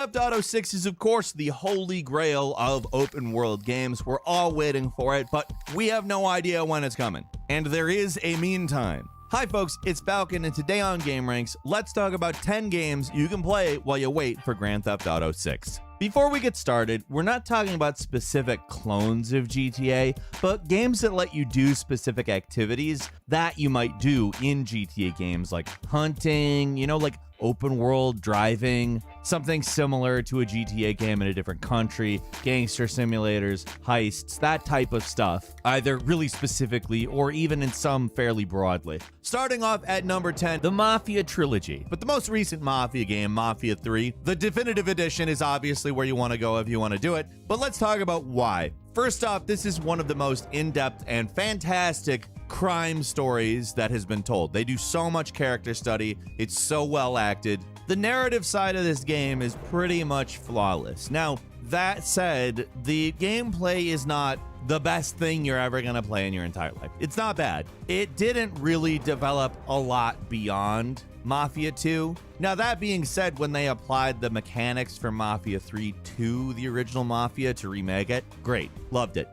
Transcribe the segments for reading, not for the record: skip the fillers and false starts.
Theft Auto 6 is, of course, the holy grail of open world games. We're all waiting for it, but we have no idea when it's coming. And there is a meantime. Hi folks, it's Falcon, and today on Game Ranks, let's talk about 10 games you can play while you wait for Grand Theft Auto 6. Before we get started, we're not talking about specific clones of GTA, but games that let you do specific activities that you might do in GTA games, like hunting, like open world driving, something similar to a GTA game in a different country, gangster simulators, heists, that type of stuff, either really specifically or even in some fairly broadly. Starting off at number 10, the Mafia trilogy. But the most recent Mafia game, Mafia 3, the definitive edition, is obviously where you want to go if you want to do it, but let's talk about why. First off, this is one of the most in-depth and fantastic crime stories that has been told. They do so much character study, it's so well acted. The narrative side of this game is pretty much flawless. Now, that said, the gameplay is not the best thing you're ever gonna play in your entire life. It's not bad. It didn't really develop a lot beyond Mafia 2. Now, that being said, when they applied the mechanics from Mafia 3 to the original Mafia to remake it, great, loved it.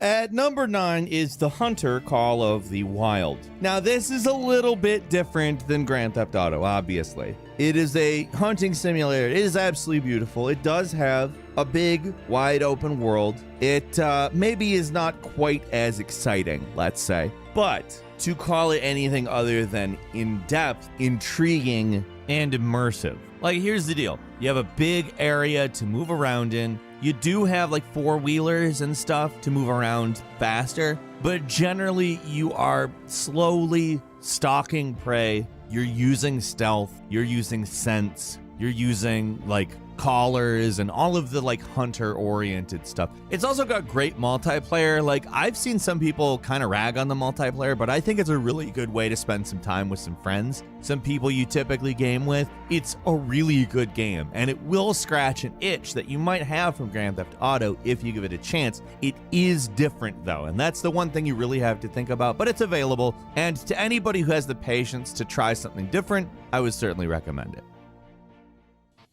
At number 9 is The Hunter Call of the Wild. Now, this is a little bit different than Grand Theft Auto, obviously. It is a hunting simulator. It is absolutely beautiful. It does have a big, wide open world. It maybe is not quite as exciting, let's say. But to call it anything other than in-depth, intriguing, and immersive. Like, here's the deal. You have a big area to move around in. You do have like four-wheelers and stuff to move around faster, but generally you are slowly stalking prey. You're using stealth, you're using sense, you're using like collars and all of the like hunter-oriented stuff. It's also got great multiplayer. Like, I've seen some people kind of rag on the multiplayer, but I think it's a really good way to spend some time with some friends, some people you typically game with. It's a really good game, and it will scratch an itch that you might have from Grand Theft Auto if you give it a chance. It is different though, and that's the one thing you really have to think about, but it's available, and to anybody who has the patience to try something different, I would certainly recommend it.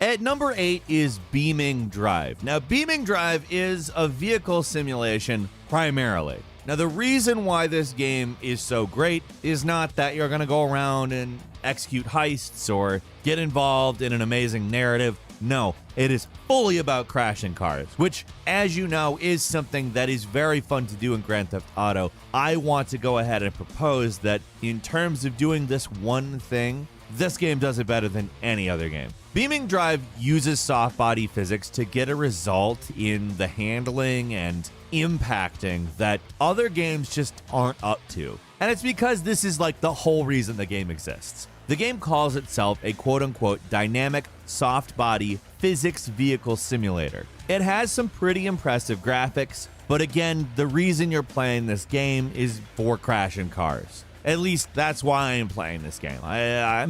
At number 8 is Beaming Drive. Now, Beaming Drive is a vehicle simulation primarily. Now, the reason why this game is so great is not that you're going to go around and execute heists or get involved in an amazing narrative. No, it is fully about crashing cars, which, as you know, is something that is very fun to do in Grand Theft Auto. I want to go ahead and propose that in terms of doing this one thing, this game does it better than any other game. Beaming Drive uses soft body physics to get a result in the handling and impacting that other games just aren't up to. And it's because this is like the whole reason the game exists. The game calls itself a quote-unquote dynamic soft body physics vehicle simulator. It has some pretty impressive graphics, but again, the reason you're playing this game is for crashing cars. At least that's why I'm playing this game.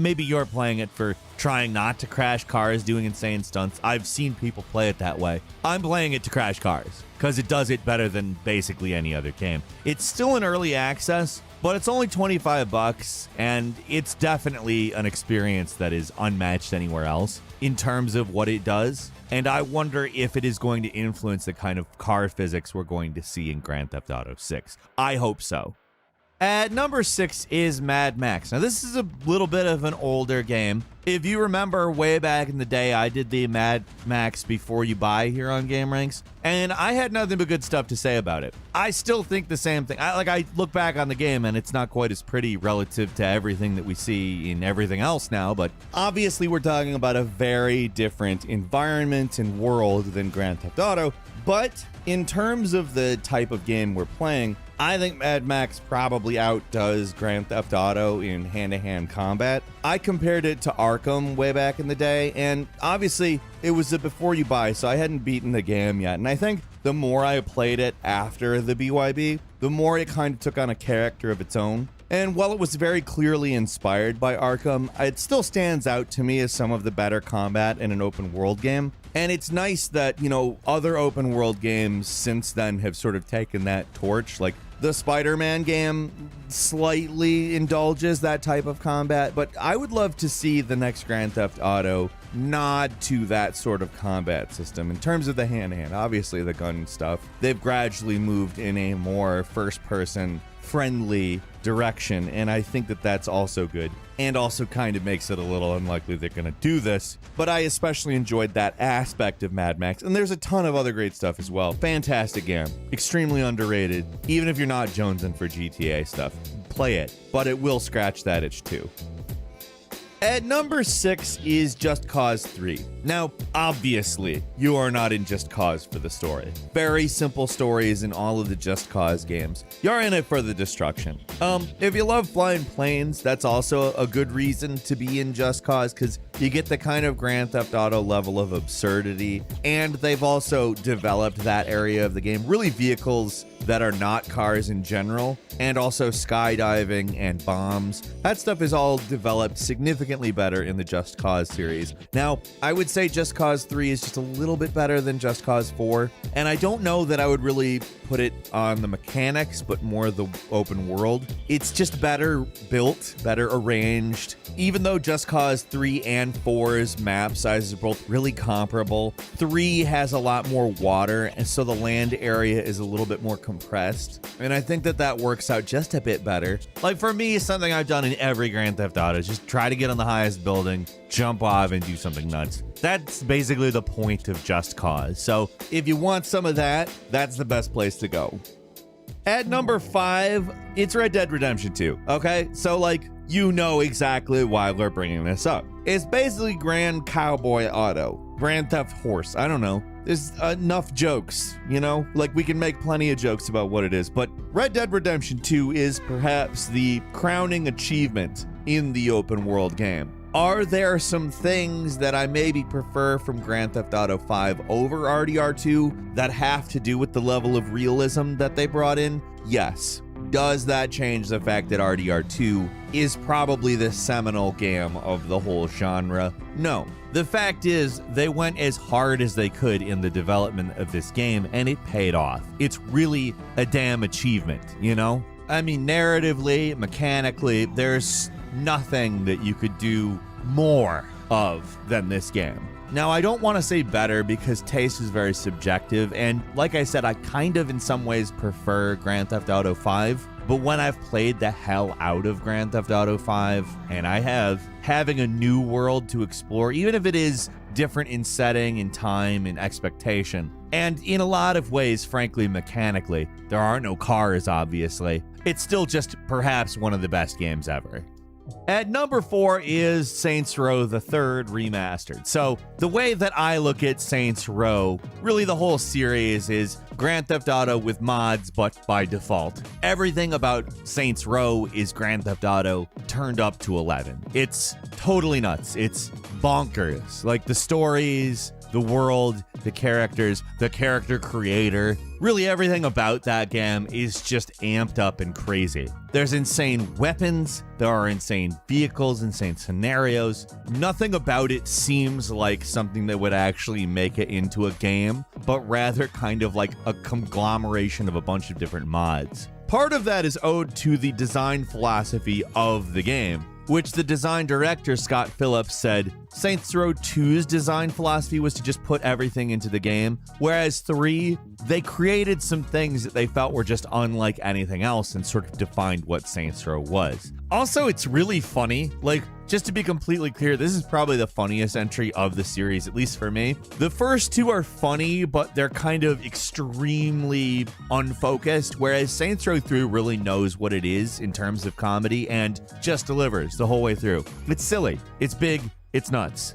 Maybe you're playing it for trying not to crash cars, doing insane stunts. I've seen people play it that way. I'm playing it to crash cars because it does it better than basically any other game. It's still in early access, but it's only $25, and it's definitely an experience that is unmatched anywhere else in terms of what it does. And I wonder if it is going to influence the kind of car physics we're going to see in Grand Theft Auto 6. I hope so. At number 6 is Mad Max. Now, this is a little bit of an older game. If you remember way back in the day, I did the Mad Max Before You Buy here on Game Ranks, and I had nothing but good stuff to say about it. I still think the same thing. I look back on the game, and it's not quite as pretty relative to everything that we see in everything else now, but obviously we're talking about a very different environment and world than Grand Theft Auto. But in terms of the type of game we're playing, I think Mad Max probably outdoes Grand Theft Auto in hand-to-hand combat. I compared it to Arkham way back in the day, and obviously it was a Before You Buy, so I hadn't beaten the game yet. And I think the more I played it after the BYB, the more it kind of took on a character of its own. And while it was very clearly inspired by Arkham, it still stands out to me as some of the better combat in an open world game. And it's nice that, other open world games since then have sort of taken that torch. Like, the Spider-Man game slightly indulges that type of combat, but I would love to see the next Grand Theft Auto nod to that sort of combat system. In terms of the hand-to-hand, obviously the gun stuff, they've gradually moved in a more first-person friendly direction, and I think that that's also good, and also kind of makes it a little unlikely they're going to do this. But I especially enjoyed that aspect of Mad Max, and there's a ton of other great stuff as well. Fantastic game, extremely underrated. Even if you're not jonesing for GTA stuff, play it, but it will scratch that itch too. At number 6 is Just Cause 3. Now, obviously, you are not in Just Cause for the story. Very simple stories in all of the Just Cause games. You're in it for the destruction. If you love flying planes, that's also a good reason to be in Just Cause, because you get the kind of Grand Theft Auto level of absurdity, and they've also developed that area of the game. Really vehicles that are not cars in general, and also skydiving and bombs. That stuff is all developed significantly better in the Just Cause series. Now, I would say Just Cause 3 is just a little bit better than Just Cause 4, and I don't know that I would really put it on the mechanics, but more the open world. It's just better built, better arranged. Even though Just Cause 3 and 4's map sizes are both really comparable, 3 has a lot more water, and so the land area is a little bit more compressed. And I think that that works out just a bit better. Like for me, something I've done in every Grand Theft Auto is just try to get on the highest building, jump off, and do something nuts. That's basically the point of Just Cause. So if you want some of that, that's the best place to go. At number 5, it's Red Dead Redemption 2. Okay, so like, you know exactly why we're bringing this up. It's basically Grand Cowboy Auto, Grand Theft Horse. I don't know. There's enough jokes, you know? Like, we can make plenty of jokes about what it is, but Red Dead Redemption 2 is perhaps the crowning achievement in the open world game. Are there some things that I maybe prefer from Grand Theft Auto 5 over RDR2 that have to do with the level of realism that they brought in? Yes. Does that change the fact that RDR2 is probably the seminal game of the whole genre? No. The fact is, they went as hard as they could in the development of this game, and it paid off. It's really a damn achievement, you know? I mean, narratively, mechanically, there's nothing that you could do more of than this game. Now, I don't want to say better because taste is very subjective, and like I said, I kind of in some ways prefer Grand Theft Auto 5, but when I've played the hell out of Grand Theft Auto 5, and I have, having a new world to explore, even if it is different in setting, in time, in expectation, and in a lot of ways, frankly, mechanically, there are no cars, obviously, it's still just perhaps one of the best games ever. At number 4 is Saints Row the Third Remastered. So the way that I look at Saints Row, really the whole series is Grand Theft Auto with mods, but by default. Everything about Saints Row is Grand Theft Auto turned up to 11. It's totally nuts. It's bonkers. Like the stories, the world, the characters, the character creator. Really everything about that game is just amped up and crazy. There's insane weapons, there are insane vehicles, insane scenarios. Nothing about it seems like something that would actually make it into a game, but rather kind of like a conglomeration of a bunch of different mods. Part of that is owed to the design philosophy of the game, which the design director, Scott Phillips, said Saints Row 2's design philosophy was to just put everything into the game, whereas 3, they created some things that they felt were just unlike anything else and sort of defined what Saints Row was. Also, it's really funny. Like, just to be completely clear, this is probably the funniest entry of the series, at least for me. The first 2 are funny, but they're kind of extremely unfocused, whereas Saints Row 3 really knows what it is in terms of comedy and just delivers the whole way through. It's silly, it's big, it's nuts.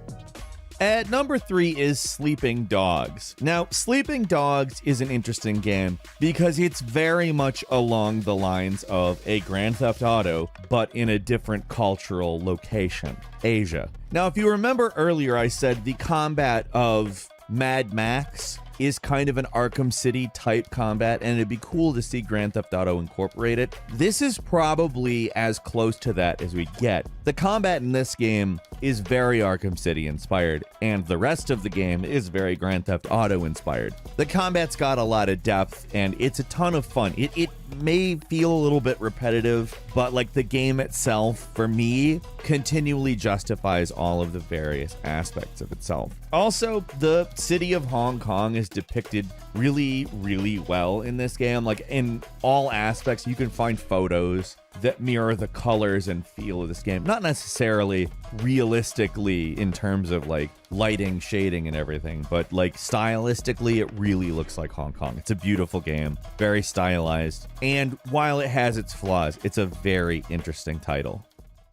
At number 3 is Sleeping Dogs. Now, Sleeping Dogs is an interesting game because it's very much along the lines of a Grand Theft Auto, but in a different cultural location, Asia. Now, if you remember earlier, I said the combat of Mad Max is kind of an Arkham City type combat, and it'd be cool to see Grand Theft Auto incorporate it. This is probably as close to that as we get. The combat in this game is very Arkham City inspired, and the rest of the game is very Grand Theft Auto inspired. The combat's got a lot of depth, and it's a ton of fun. It may feel a little bit repetitive, but like the game itself, for me, continually justifies all of the various aspects of itself. Also, the city of Hong Kong is depicted really, really well in this game. Like in all aspects, you can find photos that mirror the colors and feel of this game. Not necessarily realistically in terms of like lighting, shading, and everything, but like stylistically, it really looks like Hong Kong. It's a beautiful game, very stylized, and while it has its flaws, it's a very interesting title.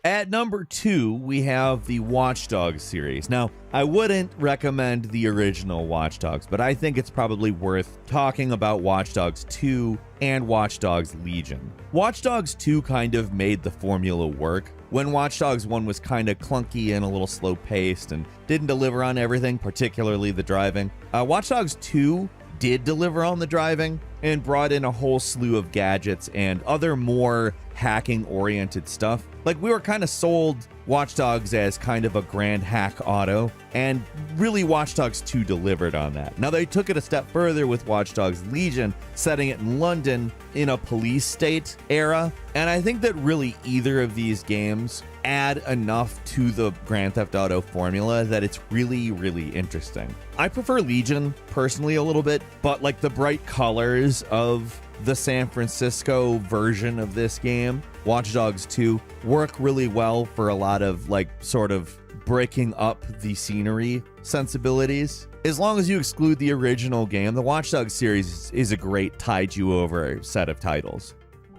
At number 2, we have the Watch Dogs series. Now, I wouldn't recommend the original Watch Dogs, but I think it's probably worth talking about Watch Dogs 2 and Watch Dogs Legion. Watch Dogs 2 kind of made the formula work. When Watch Dogs 1 was kind of clunky and a little slow-paced and didn't deliver on everything, particularly the driving, Watch Dogs 2 did deliver on the driving and brought in a whole slew of gadgets and other more hacking-oriented stuff. Like, we were kind of sold Watch Dogs as kind of a grand hack auto, and really Watch Dogs 2 delivered on that. Now, they took it a step further with Watch Dogs Legion, setting it in London in a police state era, and I think that really either of these games add enough to the Grand Theft Auto formula that it's really, really interesting. I prefer Legion personally a little bit, but like the bright colors of the San Francisco version of this game, Watch Dogs 2, work really well for a lot of like sort of breaking up the scenery sensibilities. As long as you exclude the original game, the Watch Dogs series is a great tide you over set of titles.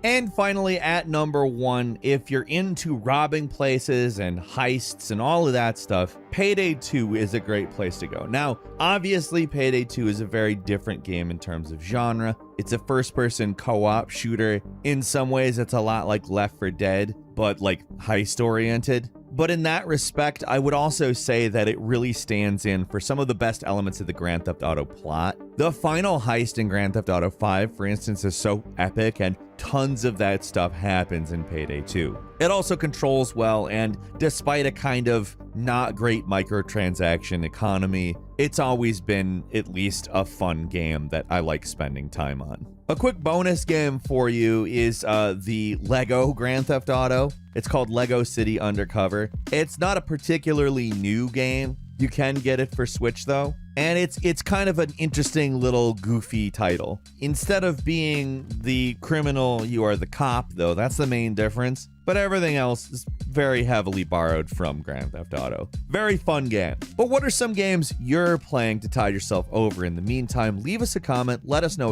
And finally, at number 1, if you're into robbing places and heists and all of that stuff, Payday 2 is a great place to go. Now, obviously, Payday 2 is a very different game in terms of genre. It's a first-person co-op shooter. In some ways, it's a lot like Left 4 Dead, but like heist-oriented. But in that respect, I would also say that it really stands in for some of the best elements of the Grand Theft Auto plot. The final heist in Grand Theft Auto 5, for instance, is so epic, and tons of that stuff happens in Payday 2. It also controls well, and despite a kind of not great microtransaction economy, it's always been at least a fun game that I like spending time on. A quick bonus game for you is the Lego Grand Theft Auto. It's called Lego City Undercover. It's not a particularly new game. You can get it for Switch though. And it's kind of an interesting little goofy title. Instead of being the criminal, you are the cop, though. That's the main difference. But everything else is very heavily borrowed from Grand Theft Auto. Very fun game. But what are some games you're playing to tide yourself over in the meantime? Leave us a comment. Let us know what